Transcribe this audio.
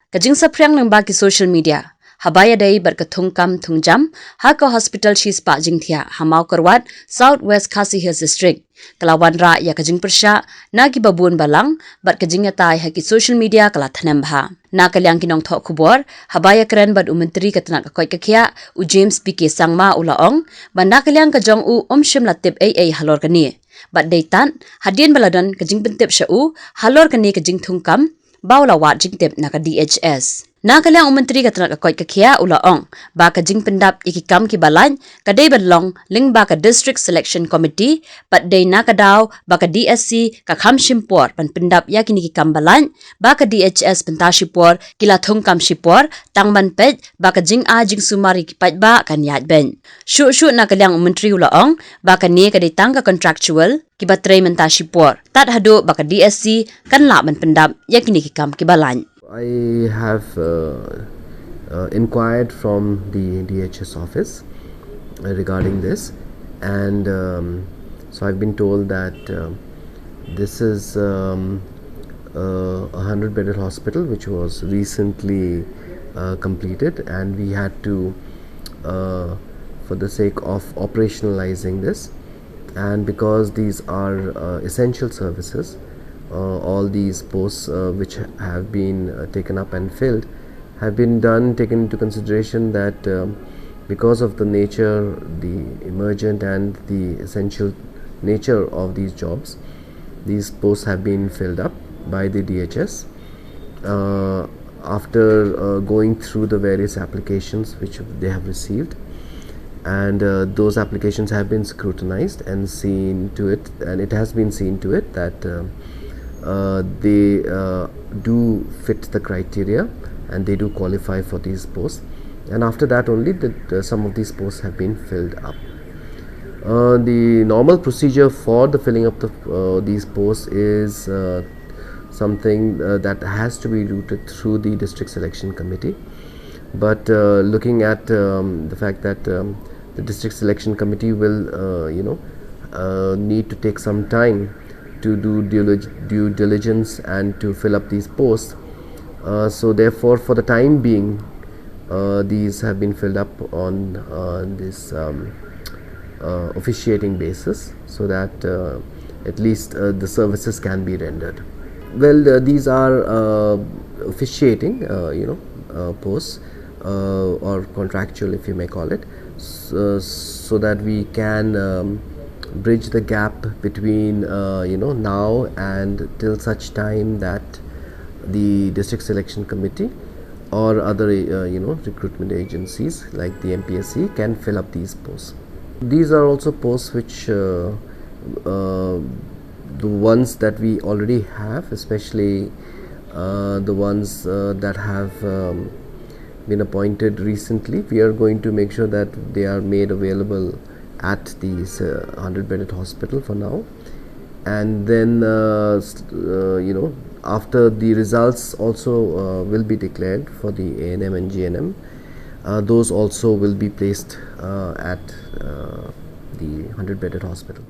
Kajing sapriang ng baki social media. Habaya day bar ka Thungkam Thungjam, Hapoh Hospital Shis Pa Jingtia, Mawkyrwat, Southwest Khasi Hills District. Kalawan ra ya kajing persya, nagi babun balang, bar kajing yatay haki social media kalathanem bha. Na kalyang kinong thok kubor, habaya keren bad umentri katanak akoy kakya, u James PK Sangma ulaong, banda kalyang kajong u shim latip Halor kani. Bad daytan, hadian baladan kajing bentip siya u, Halor kani kajing Thungkam, Bawlawat Jingtip naka DHS. Na kalyang umentri katanak akoy kakya ulaong, baka jing pendap ikikam kibalan, kaday badlong ling baka District Selection Committee, pat day na kadaw baka DSC kakham shimpor pan pendap yakin ikikam balan, baka DHS pentashipor kila Thungkam shipor, tangman pet baka jing sumari kipat ba kanyat ben. Shu na kalyang umentri ulaong, baka ni kaday tangka contractual, kibatray mentashipor, tat hado baka DSC kanla man pendap yakin ikikam kibalan. I have inquired from the DHS office regarding this, and so I've been told that this is a 100-bedded hospital which was recently completed, and we had to, for the sake of operationalizing this, and because these are essential services, all these posts which have been taken up and filled have been taken into consideration that because of the nature, the emergent and the essential nature of these jobs, these posts have been filled up by the DHS after going through the various applications which they have received, and those applications have been scrutinized and seen to it, and it has been seen to it that they do fit the criteria and they do qualify for these posts, and after that only some of these posts have been filled up. The normal procedure for the filling up these posts is something that has to be routed through the District Selection Committee, but looking at the fact that the District Selection Committee will need to take some time to do due diligence and to fill up these posts, so therefore for the time being these have been filled up on this officiating basis, so that at least the services can be rendered. Well, these are officiating posts or contractual, if you may call it, so that we can bridge the gap between now and till such time that the District Selection Committee or other recruitment agencies like the MPSC can fill up these posts. These are also posts which the ones that we already have, especially the ones that have been appointed recently. We are going to make sure that they are made available at this 100-bedded hospital for now, and then after the results also will be declared for the ANM and GNM, those also will be placed at the 100-bedded hospital.